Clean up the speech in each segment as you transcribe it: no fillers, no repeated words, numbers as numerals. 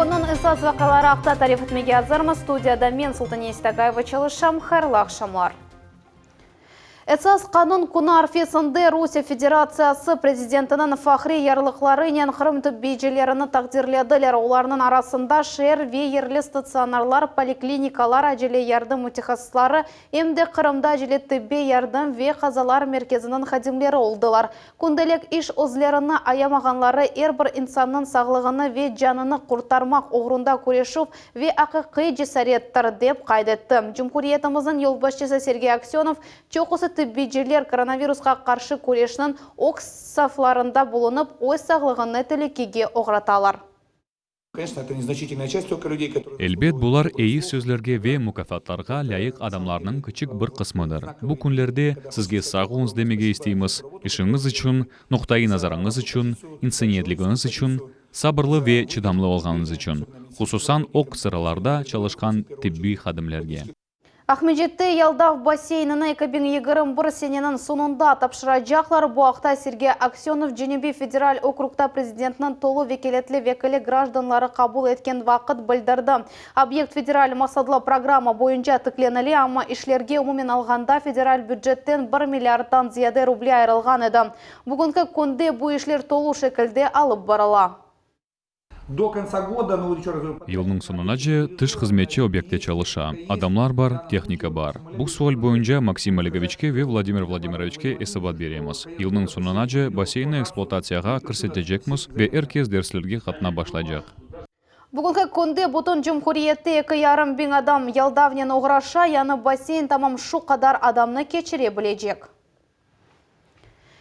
Кунун ысас вақалары ақта тариф етмеге азырмы. Студияда мен Султания Истагаева чалышам. Хайырлы ақшамлар. Эцас канун куна арфесінде Русия Федерациясы президентінің фахри ярлықлары нен Қырымты бейджелеріні тақдирледілер. Оларының арасында шер вейерлі стационарлар, поликлиникалар, әжеле ярдым мутехассылары, емде Қырымда әжеле тібе ярдым ве қазалар мерkezінің хадимлері олдылар. Күнделік иш өзлеріні аямағанлары әрбір инсанның сағлығыны ве жаныны құртармақ оғрында көрешіп ве ақиқи жесареттір деп қайдетті. Жұмхуриетіміздің елбасшысы Сергей Аксенов чоқысы тиббиджелер коронавирусқа қаршы көрешінің оқ сафларында болынып, ой сағлығыны тілекеге оғраталар. Elbet bular iyi sözlerge ve mükafatlarga layık adamlarının küçük bir kısmıdır. Bu günlerde sizge sağlığınız demege isteyimiz, işiniz için, noktayı nazarınız için, insaniyetliğiniz için, sabırlı ve çıdamlı olganınız için, hususan ok sıralarda çalışkan tibbi xadimlerge. Ахмеджетті Ялдав бассейнінің 2021 сененің сонында тапшырacaklar. Bu haqta Сергей Аксенов Женеби федераль округта президентінің толу векелетлі векілі гражданлары қабыл еткен вақыт білдірді. Объект федераль масадлы программа бойынша тікленілі, ама ішлерге умумен алғанда федераль бюджеттен 1 миллиардтан зияде рубль айрылған еді. Бүгінгі күнде бұл ішлер толу шекілде алып барыла. До конца года, Yılның sonuna тыш хызметчи объектте çalışа. Adamlar бар, техника бар. Бұл суаль бойынша Максим Олеговичке ve Владимир Владимировичке esabат береміз. Yılның sonuna бассейнны эксплуатацияға кірсетежекміз ve herkes derslerге қатына башлайжақ. Бүгінгі күнде бұтын Жұмхуриетте 2,5 bin адам Ялдавнен оғраша, яны бассейн тамам шу қадар адамны кечіре білежек.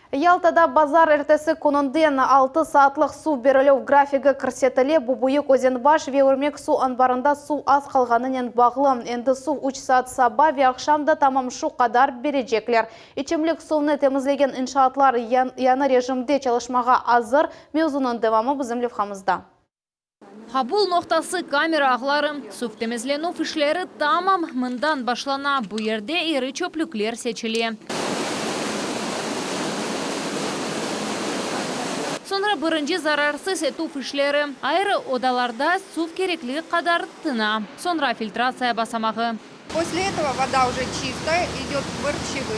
Ялтада базар әртесі күнінден 6 саатлық су берілеу графигі кірсетіле. Бұбойық Өзенбаш ве өрмек су анбарында су аз қалғанынен бағылы. Енді су 3 саат саба ве ақшамда тамам шу қадар бережеклер. Ичімлік суны темізлеген иншаатлар яны режимде çalışmaға азыр. Меузунun devamı bizim levhamızda. Хабул ноқтасы камера ағлары, суф темізлену фишлері тамам мындан башлана. Бұ ерде ері чөпліклер сечіле. Sonra бірінші зарарсыз ету фишлері. Айры одаларда суф керекли қадар тына. Sonra фильтрация басамағы. После этого вода уже чистая, идет в РЧВ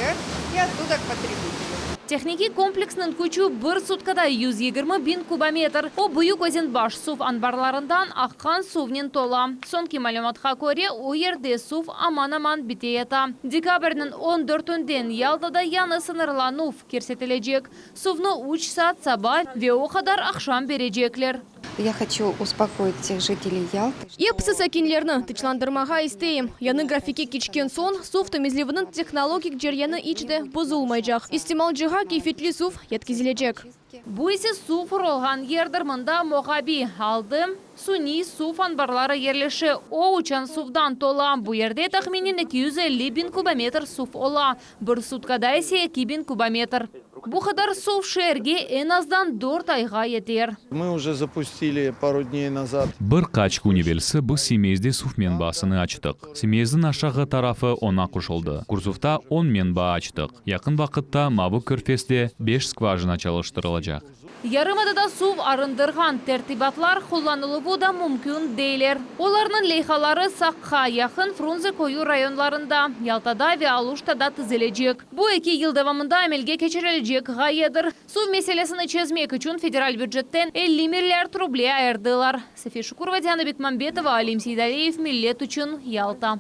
и оттуда к потребителю. Техники комплексның күчі бір суткада 120 bin кубометр. О бұйық Өзенбаш суф анбарларындан аққан сувнен тола. Сонки малюматқа көре о ерде суф аман-аман бітеета. Декабрдің 14-ден Ялтада яны сынырланув керсетележек. Сувны 3 саат саба ве о қадар ақшам бережеклер. Я хочу успокоить всех жителей Ялты. Епсы сәкенлерні тычландырмаға істейім. Яны графике кечкен сон, суф темізлевінің технологик жерені ичде бұзылмайжақ. Истемал жыға кейфетлі суф еткізілежек. Бұл есе суф ұрылған ердір мұнда моғаби алды. Суни суф анбарлары ерлеші о учан суфдан тола. Бұл ерде тақменен 250 bin кубометр суф ола. Бір суткада есе 2 bin кубометр. Бұл қадар суф шерге en azdan 4 айға етер. Мы уже запустили пару дней назад. Bir kaç gün evvelsi bu semezde suf menbasını açtık. Semezдің aşağı tarafı ona koşuldu. Kurzufta 10 menba açtık. Yakın vakitte Mabu Körfez'de 5 skvajina çalıştırılacak. Yarımadada suv arındırған tertibatlar kullanılığı da mümkün değiller. Onların leyhaları Sakha yakın Frunze koyu rayonlarında, Yaltada ve Aluştada tüzelecek. Bu 2 yıl devamında emelge geçirilecek gayedir. Suv meselesini çözmek için federal büdjetten 50 milyar ruble ayırdılar. Sefi Şukurova, Diana Bekmambetova, Alim Seydaliyev, Millet için Yalta.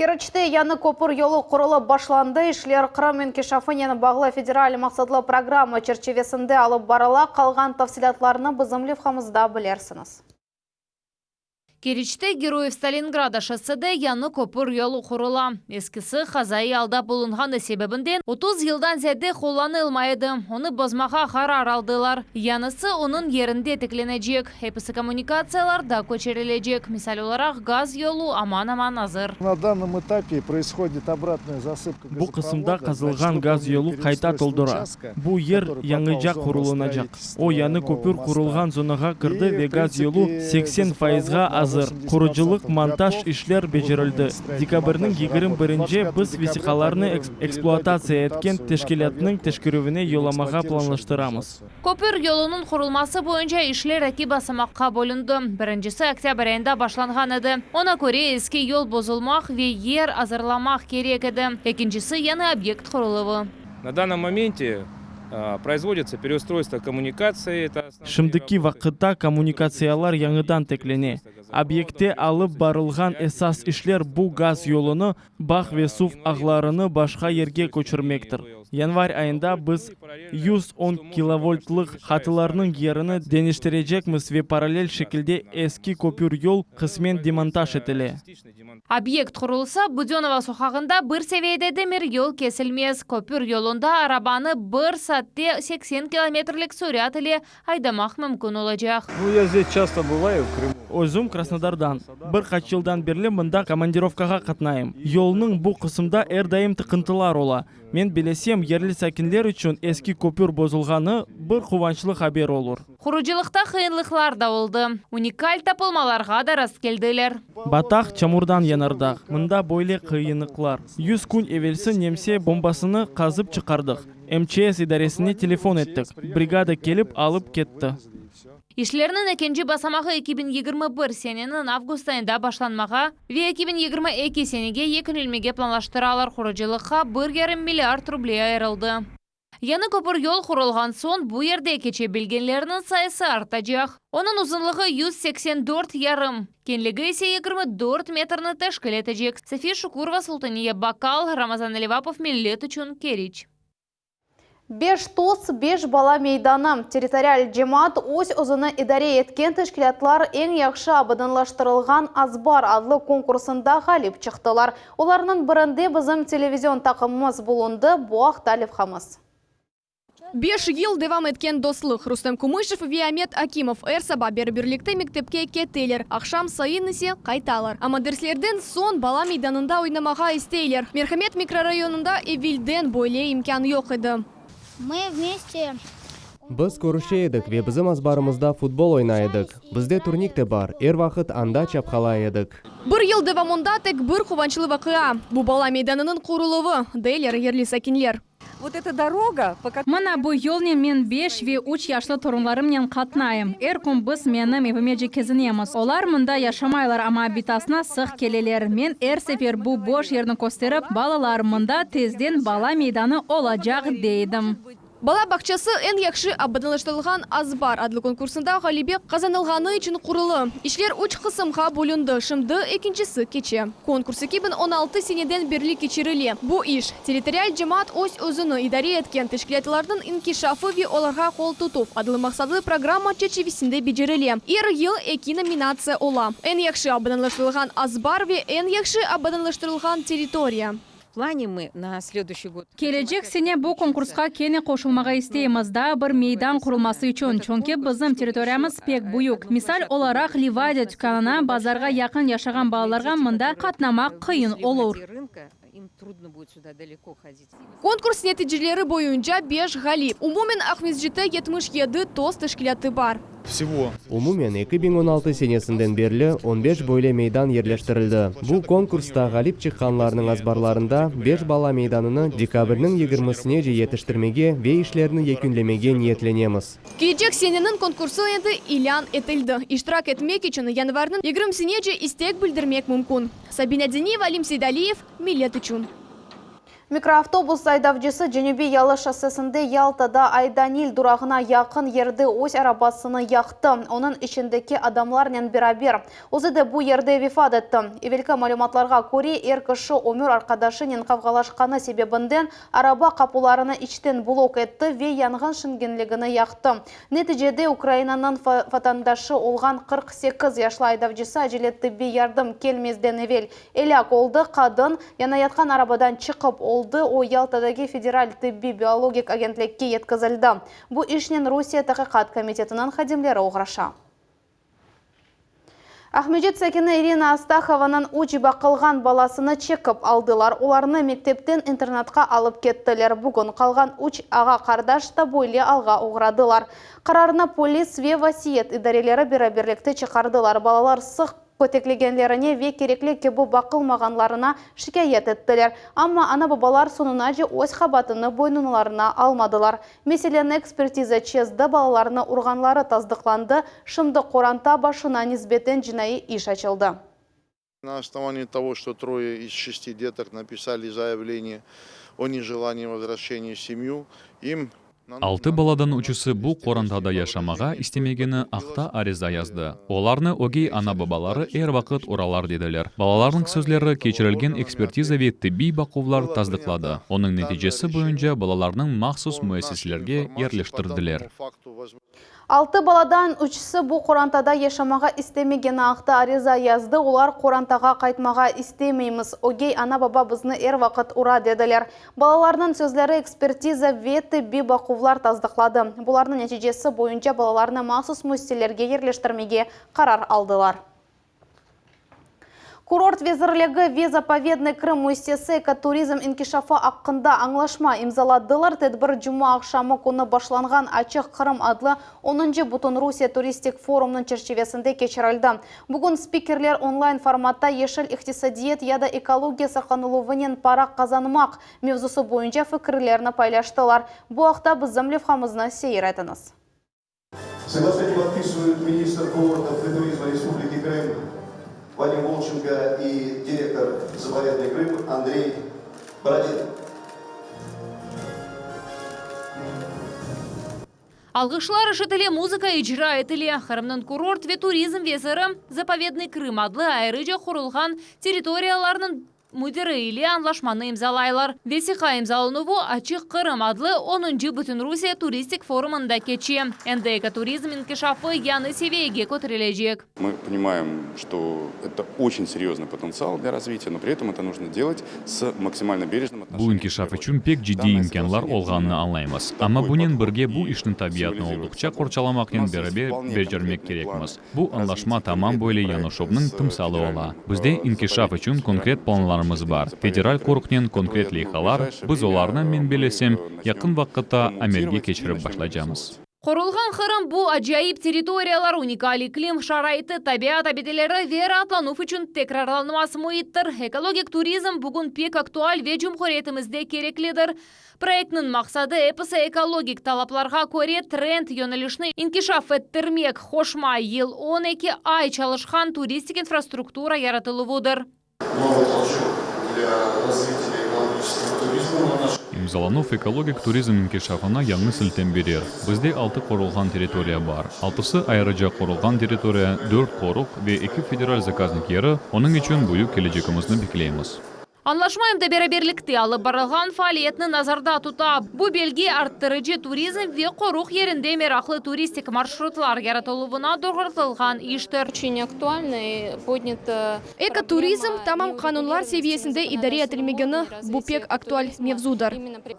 Керчте яны көпір yolu құрылы башланды. Ишлер Қырым мен Кешафынен бағлы федераль мақсатлы программа черчевесінде алып барыла. Қалған тafsilatlарыны bizim levhamızda білерсiniz. Керчте Героев Сталинграда шосседе яны көпір yolu құрыла. Ескісі қазайы алда болынғаны себебінден 30 жылдан зәді қолланылмайды. Оны бозмаға қарар алдылар. Янысы оның ерінде текленежек. Эпісі коммуникациялар да көчерележек. Мисал olarak газ yolu аман-аман азыр. На данном этапе происходит обратная засыпка. Бұл қысымда қазылған газ yolu қайта толдыра. Бұл ер яңыжа құрылынажақ. О яны көпір құрылған зонаға кірді ве газ yolu 80%-ға аз азыр. Куручулук, монтаж ишлер бежерилди. Декабрдын 21-нче біз весикаларны эксплуатация эткен тешкилаттын тешкирүүнү yo'lamaga planlaştıramız. Көпір yolunun құрылмасы бойынша ишлер эки басамакка бөлүндү. Биринчиси октябрь айында башланган эди. Ona көрө эски yol бозулмак ve yer азырламак керек эди. Экинчиси яны объект курулуу. На данном моменте производится переустройство коммуникации. Шымдыки вакытта коммуникациялар яңыдан теклене. Объектте алып барылган эсас ишлер бу газ yolunu Бах ve Сув агларыны башка ерге көчүрмектир. Январь айында біз 110 киловольтлык хатыларның yerini deniştirecekmiz ve параллель şekilde eski köpür yol kısmen demontaj etili. Объект құрылса, Буденова сухагында бір севейде демир yol kesilmez. Көпір yolunda arabаны бір сатте 80 километрлік сурят ile айдамақ мүмкін olacak. Я здесь часто бываю в Крыму. Өзім Краснодардан. Bir kaç yıldan beri mында командировкага катнайым. Yolның bu кысымда әрдайым тыкынтылар ола. Мен билесем, ерлі сәкінлер үшін eski көпір бозылғаны бір кубанчлы хабер olur. Құручылықта қиынлықлар да oldu. Уникаль тапылмаларға да rast келділер. Батақ чамурдан янардақ. Мында бойлы қиынлықлар. 100 күн евелсі немсе бомбасыны қазып чықардық. МЧС идаресіне телефон еттік. Бригада келіп алып кетті. İşlerinin ikinci basamağı 2021 senenin avgust ayında başlanmağa ve 2022 senege yekunilmege planlaştıralar kurucılığa 1,5 milyard rubleye ayrıldı. Yanı köpür yol kurulgan son bu yerde geçebilgenlerinin sayısı artacak. Onun uzunluğu 184 yarım, kenligi ise 24 metrini teşkil edecek. Safiye Şukurova, Sultaniye Bakal, Ramazan Levapov, Millet üçün Keriç. 5 тос, 5 бала мейданы. Территориаль жемат өз ұзыны идаре еткен тәшкілатлар ең яқшы абыдынлаштырылған Азбар адлы конкурсында ғалип чықтылар. Оларының бірінде біздің телевизион тақымымыз болынды, Буақ Талифхамыз. 5 yıl devam etken dostluk. Рустем Кумышев ve Ahmet Akimov Эрсаба бербірлікті мектепке кетелер. Ақшам сайын ise қайталар. Ama derslerden son bala meydanında oynamağa isteyler. Merhamet mikrorayonunda evvelden böyle imkanı yok idi. Мы вместе. Біз көріше едік ве бізім азбарымызда футбол ойнайдық. Бізде турник те бар, вақыт анда чапқала едік. Bir yıl devamında tek bir kuvançlı vakıa. Bu bala meydanının kuruluvu, deyler yerli sakinler. Вот эта дорога, Мына bu yolne men 5 ve 3 yaşlı torunlarımla katnayım. Erkun biz menim evime keziniyoruz. Olar mında yaşamaylar ama bitasına sık keleler. Men her sefer bu boş yerini gösterip balalarımında tezden bala meydanı olacak deydim. Bala bakçası en yakşı abadınlaştırılған Azbar adlı konkursunda galibi kazanılğanı için kurulu. İşler 3 kısımga bölündü. Şimdi ikincisi keçe. Konkurs 2016 seneden beri geçirili. Bu iş territorial cemaat özünü idare etken teşkilatlarının inkişafı ve olarga kol tutup adlı maksadlı programma çerçevesinde becerili. Her yıl 2 nominatsiya ola. En yakşı abadınlaştırılған Azbar ve en yakşı abadınlaştırılған territoriya. Келечек сене bu konkurska kene koşulmağa isteyimiz da bir meydan kurulması için. Çünkü bizim territoriyamız pek büyük. Misal olarak Livadiya dükkanına, bazarga yakın yaşagan balalarga mında katnamak kıyın olur. Konkurs neticeleri boyunca 5 galip. Umumen Ahmezjet'te 77 toz teşkilatı var. Umumen 2016 senesinden beri 15 böyle meydan yerleştirildi. Bu konkursta galip çıkanlarının azbarlarında 5 bala meydanını dekabrның 20-sine yetiştirmege ve işlerini yekünlemege niyetlenemiz. Gelecek senenin konkursu endi ilan etildi. İştirak etmek için yanvarның 20-sine istek bildirmek mümkün. Sabina Deniyev, Alim Seydaliyev, Millet üçün. Mikroavtobus айдавчысы Женеби Ялы шоссесінде Ялтада Айданил durağına yakın yerde өз arabasını yaktı. Onun içindeki adamlarla beraber. Өзі de bu yerde vefat etti. Evvelki malumatlarga göre er kişi ömür arkadaşının kavgalaşkanı sebebinden araba kapılarını içten blok etti ve yangın şingenligini yaktı. Neticede Ukrayna'nın vatandaşı olgan 48 yaşlı айдавчысы acele tibbi yardım kelmezden evvel elak oldu. Kadın yanayatkan arabadan çıkıp oldu. O Ялтадagi Federal Tibbi Biologik agentlikке yetkazildi. Bu işten Rusiya Tadqiqat komitetining xodimlari uğraşa. Ahmedjet sakini Irina Astakovanың uch baqılgan balasını çekip aldılar. Olarını mektepten internatqa alıp kettiler. Bugün kalgan 3 ağa kardeş da böyle alga uğradılar. Kararına polis ve vasiyet idareleri beraberlikte çıkardılar. Balalar sık көтеклегенлеріне ве кереклі кебу бақылмағанларына шикаят еттілер. Амма ана бабалар сонуна же өз қабатыны бойнуналарына алмадылар. Меселене экспертиза чезді балаларына урганлары таздықланды, шымды қоранта башына низбетен жинайы иш açıldı. На основании того, что 3 из 6 деток написали заявление о нежелании возвращения в семью, им 6 баладан учысы бұл қорантада яшамаға істемегені ақта ариза язды. Оларны огей ана бабалары әр вақыт оралар деділер. Балаларның сөзлері кечірілген экспертиза ве тибби бақылаулар таздықлады. Оның нәтижесі бойынша балаларның махсус муәссиселерге ерлештірділер. 6 баладан 3-сі бұл қорантада яшамаға істемеген ақта ариза язды. Олар қорантаға қайтмаға істемейміз. Огей ана баба бізні әр вақыт ұра деділер. Балаларының сөзлері экспертиза ве тибби бақылаулар таздықлады. Бұларның нәтижесі бойынша балаларны махсус муәссиселерге ерлештірмеге қарар алдылар. Курорт везірлігі ве заповедный Крым муэссесі экотуризм инкишафы аққында аңлашма имзаладылар. Тедбір жұма ақшамы күні башланған Ачық Қырым адлы 10-жы Бутун Русия туристик форумның черчевесінде кечірілді. Бүгін спикерлер онлайн форматта ешіл иқтисадиет яда экология сақанылуынен пара қазанымақ мевзусы бойынша фікірлеріні пайлаштылар. Бұл ақта біз замлевхамызна сейір айтыңыз. Соглашение подписывают министр курортов и туризма Республики Крым Вадим Волченко и директор заповедный Крым Андрей Бородин. Алғышлар ішітілі музыка ижра етілі. Қырымның курорт ве туризм везірі заповедный Крым адлы айрыжа құрылған территорияларының müdürü ile anlaşmanı imzalaylar. Vesika imzalınıvu Açık Kırım adlı 10-cı Bütün Rusya turistik forumunda keçi. Endi экотуризм инкишафы яны seviyege көтерілежек. Мы понимаем, что это очень серьезный потенциал для развития, но при этом это нужно делать с максимально бережным отношением. Bu inkişaf üçün pek ciddi imkanlar olğanını anlayımız. Ama bunun birge bu işin tabiatını oldukça korçalamakın beraber becermek gerekmez. Bu anlaşma tamam böyle yanışobның tımsalı ola. Bizde inkişaf üçün konkret planlar бар. Федераль корукнен конкрет лейхалар, біз оларны мен белесем, якын вақытта әмелге кечіріп башлайжамыз. Құрылған Қырым бұл ажайып территориялар уникали клим шарайты табиат абеделері вера атлануф үшін текрарланмасы мұйыттыр. Экологик туризм бүгін пек актуаль ве жұмқоретімізде керекледір. Проектның мақсады эпысы экологик талапларға көре тренд йонелішні инкишаф еттірмек хошма ел 12 ай çalışқан туристик инфраструктура яратылывудыр. Новый толчок для развития экологического туризма. Имзаланув экологик туризм инкишафына яңы сілтен берер. Бізде 6 қорылған территория бар. 6-сы айрыжа қорылған территория, 4 қорық ве 2 федераль заказник ері, оның үшін бұйы келечекімізді бекілейміз. Anlaşmayımda beraberlikte alıp barılgan faaliyetini nazarda tuta. Bu belge arttırıcı turizm ve koruk yerinde meraklı turistik marşrutlar yaratılığına doğrultulgan iştir. Очень актуальный поднят экотуризм tamam kanunlar seviyesinde idare edilmegeni bu pek aktual mevzudur.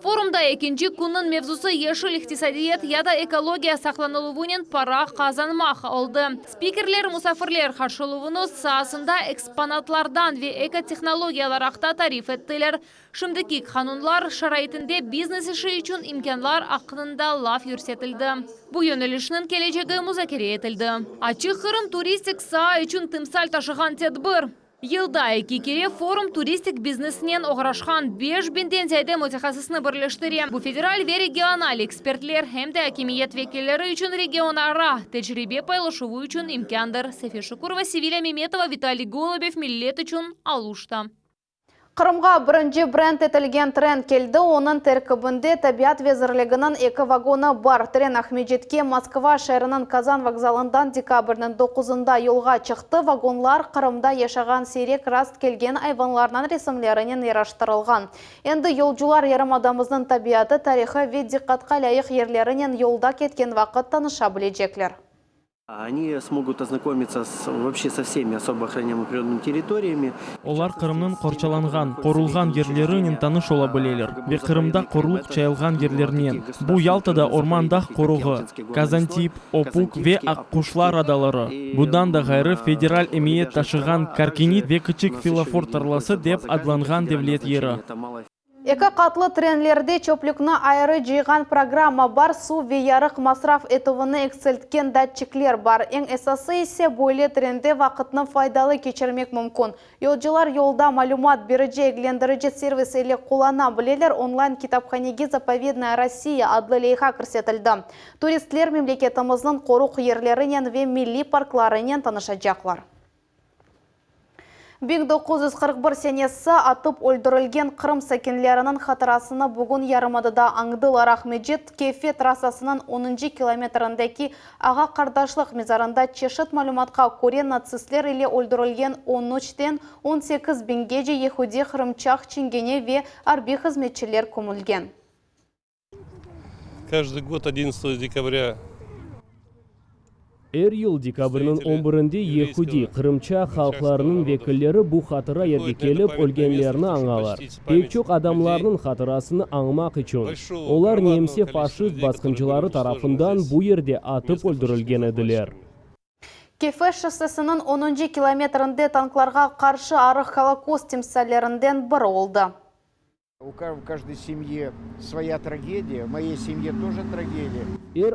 Forumda ikinci günün mevzusu yeşil iktisadiyet ya da ekologiya saklanılığının para kazanmak oldu. Spikerler, musafirler karşılığını sahasında eksponatlardan ve ekotehnologiyalar akta tarif ettiler. Şimdiki kanunlar şaraitinde biznes işi için imkanlar hakkında laf yürsetildi. Bu yönelişinin geleceği müzakere edildi. Açık Kırım turistik saha için timsal taşıgan tedbir. Yılda 2 kere forum turistik biznesinden oğraşkan 5000'den ziyade mütehassısını birleştiriyor. Bu federal ve regional ekspertler hem de hakimiyet vekilleri için regionara tecrübe paylaşımı için imkandır. Sefer Şukurova, Sevilla Memetova, Vitaliy Golubov millet için Aluşta. Қырымға бірінші бренд етілген трен келді. Оның теркібінде табиат везірлігінің 2 вагоны бар. Трен Ахмеджетке Москва шәрінің Казан вокзалындан декабрның 9-ында yolға шықты. Вагонлар Қырымда яшаған сирек раст келген айванларынан ресімлерінен ераштырылған. Енді yolcular ярымадамыздың табиаты, тарихы ве диққатқа лайық ерлерінен yolда кеткен вақыт таныша білежеклер. Они смогут ознакомиться вообще со всеми особо охраняемыми природными территориями. Олар Кырымның корчаланган, корулган жерлеринен таныш ола билелер. Ве Кырымда корлук чайылган жерлеринен. Бу Ялтада ормандах коругы, Казантип, Опук ве Аккушлар адалары. Будан да гайры федераль эмиет ташыган Каркинит ве кычык Филофор тарласы деп адланган девлет ері. Экі қатлы тренлерде чөплікні айры жиған программа бар, су ве ярық масраф етуіні эксельткен датчиклер бар. Ең эсасы есе бойлы тренде вақытны файдалы кечірмек мүмкін. Yolcular yolda малюмат беріже еглендіріже сервис елі қолана білелер онлайн китапханеге «Заповедная Россия» адлы лейха көрсетілді. Туристлер мемлекетіміздің қоруқ ерлерінен ве милли паркларынен танышачақлар. 1941 сенесі атып өлдірілген Қырым сәкенлерінің қатырасыны бүгін Ярымадыда аңдылар. Ахмеджет Кефе трассасының 10 километріндегі аға қардашлық мезарында чешет малюматқа көре нацистлер или өлдірілген 13-тен 18 бенгеже ехуде Қырымчақ Ченгене ве арби қызметшілер көмілген. Каждый год 11 декабря Ел декабрның 11-нде Ехуди, Қырымча халқларының векілері бұ қатыра ерге келіп, өлгенлеріні аңалар. Пекчок адамларының қатырасыны аңмақ үшін. Олар немсе фашист басқыншылары тарафындан бұ ерде атып өлдірілген еділер. Кефе шоссесінің 10 километрінде танкларға қаршы арық Холокост темсалерінден бірі олды. У каждой семьи своя трагедия, в моей семье тоже трагедия.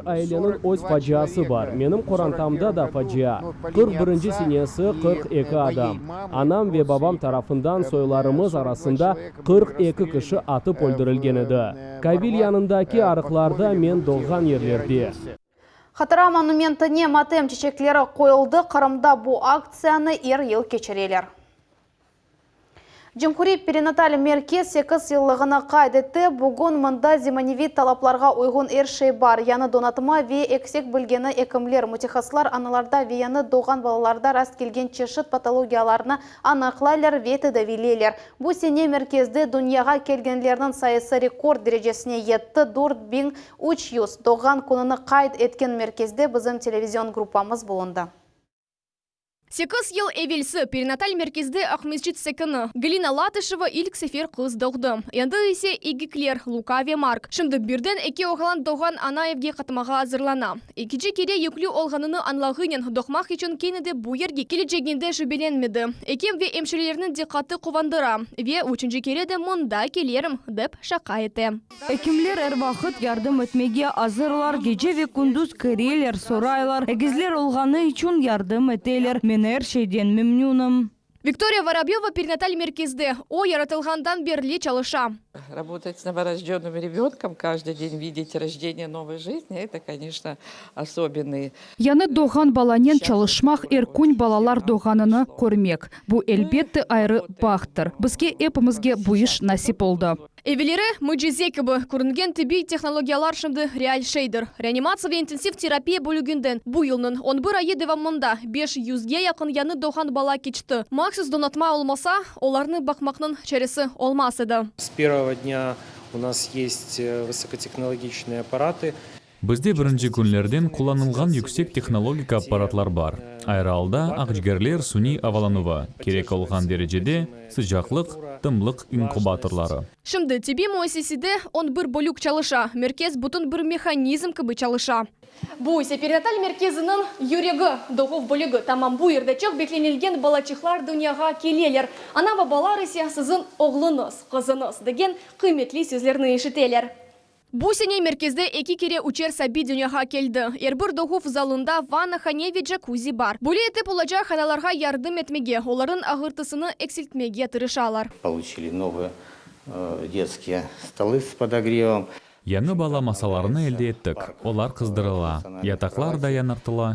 Айленің өз фаджиасы бар. Менің қорантамда да фаджия. 41-ші сенесі 42 адам. Анам ве бабам тарафындан сойларымыз арасында 42 кіші атып өлдірілген еді. Кабил янындаки арықларда мен долған ерлерде. Қатыра монументіне матем чечеклері қойылды. Қырымда бұл акцияны ел кечерелер. Жымхури перинаталь меркез 8 yıllығына қайдетті. Бүгін мұнда зиманевит талапларға ойғын ершей бар. Яны донатыма ве эксек білгені екімлер. Мутихаслар аналарда веяны доған балаларда раст келген чешет патологияларына анақлайлар веті давилелер. Бұл сене мерkezде дүнияға келгенлерінің сайысы рекорд дәрежесіне етті. 4300 доған күніні қайд еткен мерkezде біздің телевизион группамыз болынды. 8 ел эвелсі перинаталь мерkezде Ахмеджет Секіні. Галина Латышева илк сефер қыз доғды. Енді есе Игиклер, Лука ве Марк. Шымды бірден эке оғалан доған Анаевге қатымаға азырлана. Екінші кере еклю олғаныны анлағынен доқмақ үшін кенеде бұ ерге келечегенде жүбеленмеді. Екем ве емшілерінің диқаты қовандыра. Ве үшінші кереде мұнда келерім деп шақа еті. Екімлер әр вақыт ярдым өтмеге азырлар, геже ве күндіз кірелер, сорайлар. Егізлер олғаны үшін ярдым етелер. Her şeyden memnunum. Виктория Воробьева перинаталь мерkezде. О яратылғандан берлі çalışа. Работать с новорожденным ребенком, каждый день видеть рождение новой жизни, это, конечно, особенный. Яны доған баланен çalışмақ эркунь балалар доғаныны көрмек. Бұл әлбетті айры бақтыр. Бізге эпімізге бұйыш насип oldu. Эвелері мүджезе кібі көрінген тіби технологиялар шымды реаль шейдер. Реанимация ве интенсив терапия бөлігінден бұл елнің 11 айы девамында 500-ге яқын яны доған бала кечті. Максус донатма олмаса, оларны бақмақның чәресі олмас еді. С первого дня у нас есть высокотехнологичные аппараты. Бізде бірінші күнлерден қоланылған yüksek технологик аппаратлар бар. Айралда ақжігерлер суни авалануы, керек олған дәрежеде sıcaklık, тымлық инкубаторлары. Шымды тебе муэсесиде он бір бөлік çalışа, меркез бұтын бір механизм кібі çalışа. Бұл есе перинаталь мерkezінің юрегі доғов бөлігі. Тамам бұл ердечек бекленілген балачихлар дүнияға келелер. Ана бабалар есе сізін оғлыныз, қызыныз деген қыметлі сөзлеріні ешітелер. Бұл сене мерkezде екі кере учер саби дүнияға келді. Ербір доғов залында ванна ханеви джакузи бар. Бұлі етіп олажа ханаларға ярдым етмеге, оларын ағыртысыны эксилтмеге тырышалар. Получили новые детские столы с подогревом. Яңы бала масаларыны әлде еттік. Олар қыздырыла, ятақлар да янартыла.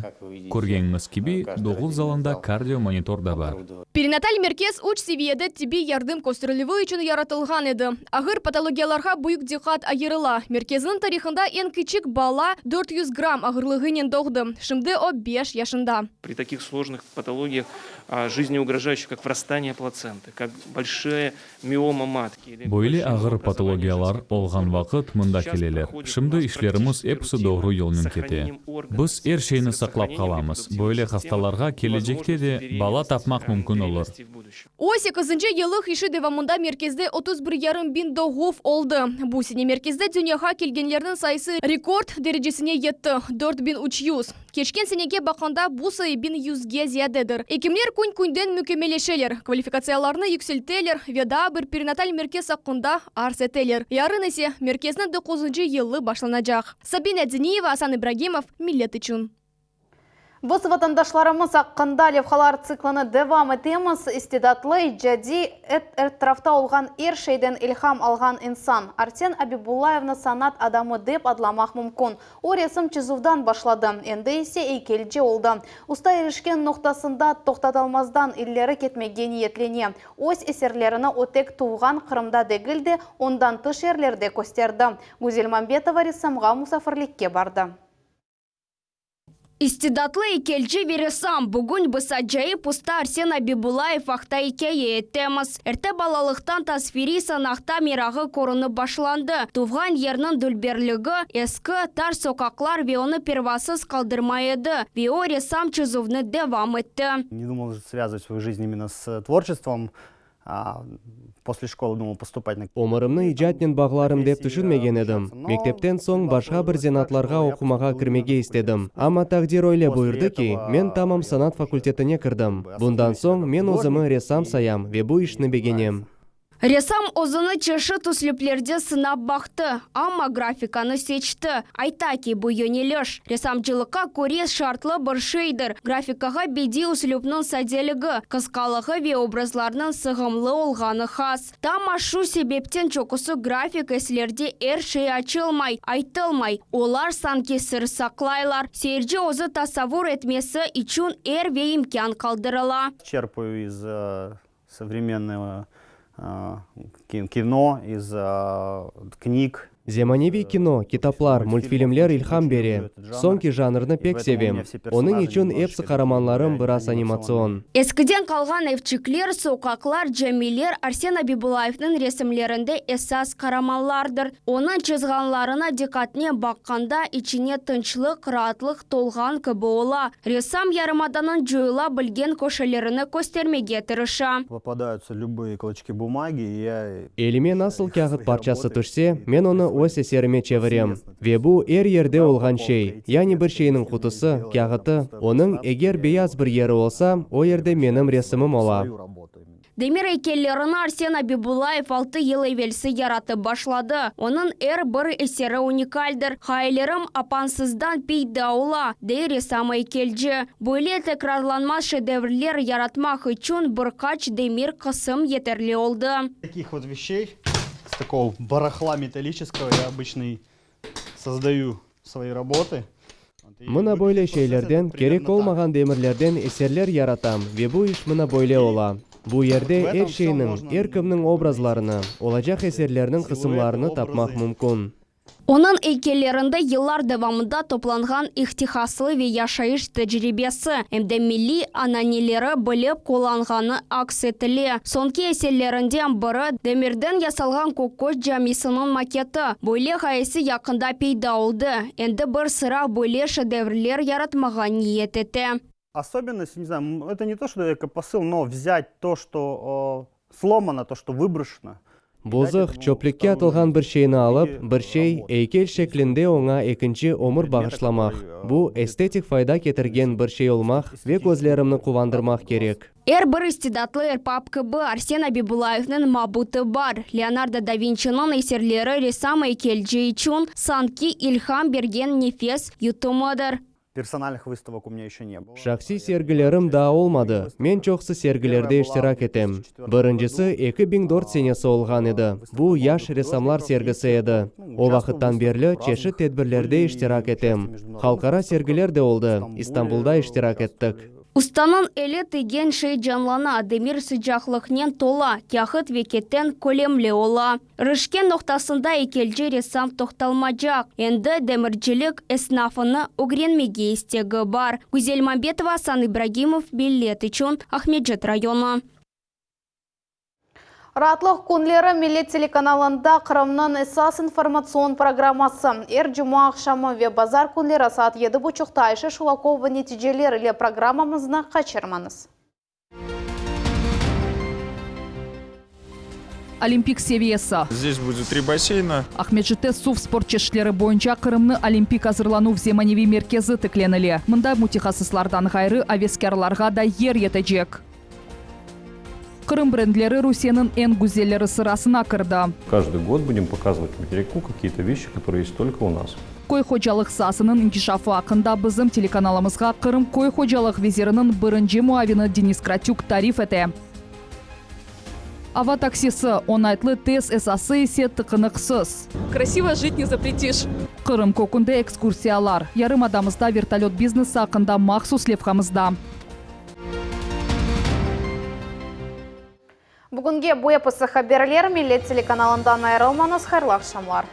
Көргеніңіз кеби, доғыл залында кардиомонитор да бар. Перинаталь меркез уч севиеде тебе ярдым көстірілігі үшін яратылған еді. Ағыр патологияларға бұйық диқат айырыла. Мерkezінің тарихында ең кичік бала 400 грамм ағырлығынен доғды. Шымды о 5 яшында. При таких сложных патологиях, жизнеугрожающих, как врастание плаценты, как большая миома матки. Бойлы ағыр патологиялар олған вақыт мұнда келелер. Шымды ишлерimiz епсі doğru yolun kete. Biz her şeyini saklap kalamız. Böyle hastalarga келечекте де бала тапмақ мүмкін olur. Ось 8 елық іші девамында меркезде 31,5 bin doğuf oldu. Bu sene merkezde dünyaga kelgenlerinin sayısı rekord derecesine yetti. 4300. Keçken senege bakanda bu sayı 1100'ge ziyadedir. Ekimler gün-günden mükemmeleşeler. Kvalifikasyyalarını yükselteler ve daha bir perinatal merkez hakkında arz eteler. Yarın ise merkezin 9. yılı başlanacak. Sabine Deniyeva, Hasan İbragimov, Millet için. Biz vatandaşlarımız hakkında levhalar циклini devam etemiz. İstidatlı, jadi, etrafta olgan her şeyden ilham algan insan. Arsen Abibulayevni sanat adamı dep adlamak mümkün. O resim çizuvdan başladı. Endi ise eykelci oldu. Usta erişken noktasında toxtatılmazdan illeri ketmege niyetleniyor. Öz eserlerini o tek tuğan Kırımda degildi, ondan tış yerlerde gösterdi. Güzel Mambetova resimga musafirlikке bardı. İstidatlı eykelci ve ressam bugün biz acayip usta Arsen Abibulayev haqta hikaye etemiz. Erте balalıktan tasviri sanakta mirağı korunu başlandı. Tuğan yerinin dülberligi, eski tar sokaklar ve onu pervasız kaldırmaydı. Ve o ressam çizuvunu devam etti. Не думал связывать свою жизнь именно с творчеством. После школы думал поступать на... Omurumni ijatnen bağlarım dep düşünmegen edim. Mektepten soң başka bir zenatlарға okumaga kirmege istedim. Ama takdir öyle buyurdu ki, men tamam sanat fakultetine kirdim. Bundan soң men özümü ressam sayam ve bu işni begenem. Ressam ozunu çeşit üslüplerde sınap baktı, ama grafikanı seçti. Ayta ki bu yöneliş. Ressamcılıkka kores şartlı bir şeydir. Grafikaga bedi üslüpnün sadeligi, kıskalığı ve obrazlarının sığımlı olganı has. Tam şu sebepten çokusu grafik eslerde her şey açılmay, aytılmay. Olar sanki sır saklaylar. Seyirci ozu tasavvur etmesi için er ve imkan kaldırıla. Черпаю из современного кино, из книг. Zemanivi kino, kitaplar, multfilmler ilham beri. Sonki janrını pek sevim. Onun için hepsi kahramanlarım biraz animasyon. Eskiden kalgan evçikler, sokaklar, camiler Arsen Abibulayev'nin resimlerinde esas kahramanlardır. Onun çizganlarına dikkatine bakkanda içine tınçlık, rahatlık tolgan gibi ola. Ressam yarımadanın joyula bilgen koşullarını göstermege tırışa. Попадаются любые клочки бумаги, я... Elime nasıl kağıt parçası düşse, men onu öz eserime çevirem. Ve bu her yerde olgan şey. Yani bir şeyinin kutusu, kağıtı, onun eğer beyaz bir yeri olsa, o yerde benim resimim ola. Demir heykellerini Arsen Abibulayev 6 yıl evvelsi yaratı başladı. Onun her bir eseri unikaldir. Hayallerim apansızdan peyda ola, dey ressam heykelci. Böyle tekrarlanmaz şedevrler yaratmak için birkaç demir kısım yeterli oldu. Таких вот вещей, с такого барахла металлического я обычно создаю свои работы. Mına böyle şeylerden, gerek olmagan demirlerden eserler yaratam ve bu iş mına böyle ola. Bu yerde her şeyinin, her kimnin obrazlarını, olacak eserlerinin kısımlarını tapmak mümkün. Onun heykellerinde yıllar devamında toplangan ihtihaslı ve yaşayış tecrübesi hem de milli ananileri bilip kullanğanı aks etili. Sonki eserlerinden biri demirden yasalgan Kokoş Camisi'nin maketi. Böyle hayesi yakında peyda oldu. Endi bir sıra böyle şedevrler yaratmağa niyet etti. Особенность, не знаю, это не то, что это посыл, но взять то, что сломано, то, что выброшено. Bozuk, çöplükке atılgan bir şeyini alıp, bir şey heykel şeklinde ona ikinci ömür bağışlamak. Bu estetik fayda getirgen bir şey olmak ve gözlerimni kuvandırmak gerek. Her bir istidatlı erpap gibi Arsen Abibulayev'nin mabutu var. Leonardo da Vinci'nin eserleri ressam heykelci için sanki ilham bergen nefes yutumudur. Персональных выставок у меня еще не было. Şahsi sergilerim daha olmadı. Men çoxsu sergilerde iştirak etem. Birincisi 2004 senesi olgan edi. Bu yaş ressamlar sergisi edi. O vaqtdan beri çeşit tedbirlerde iştirak etem. Halkara sergiler de oldu. İstanbul'da iştirak ettik. Ustanın eli деген şey canlana, demir sıcaklıknen tola, kağıt ve keten kolemli ola. Rışken noktasında heykelci ressam toxtalmacak. Endi demircilik esnafını öğrenmege istegi var. Güzel Mambetova, Hasan İbragimov, Millet için Ahmedjet rayonu. Ратлық күнлері Милет телеканалында Қырымның эсас информацион программасы. Жұма ақшамы ве базар күнлері саат 7:30-та Айша Шулакова нәтижелер или программамызны қачырмаңыз. Олимпик севиесі. Здесь будет 3 бассейна. Ахмеджите сув спортчешлері бойынша Қырымны Олимпик азырлану вземаневи меркезі тікленілі. Мұнда мутихасыслардан ғайры авескерларға да ер етежек. Қырым брендлері Русияның ең гүзелері сырасына кірді. Каждый год будем показывать материку какие-то вещи, которые есть только у нас. Кой хожалық сасының инкишафы ақында біздің телеканалымызға Қырым кой хожалық везерінің бірінші муавины Денис Кратюк тариф еті. Ава таксисі онайтлы тез эсасы есе тықынықсыз. Красиво жить не запретишь. Қырым көкінде экскурсиялар. Ярым адамызда вертолет бизнесі ақында мақсус лепхамызда. Бүгінге бұйапысы хаберлер Милет телеканалындан айрылмаңыз, хайырлы ақшамлар.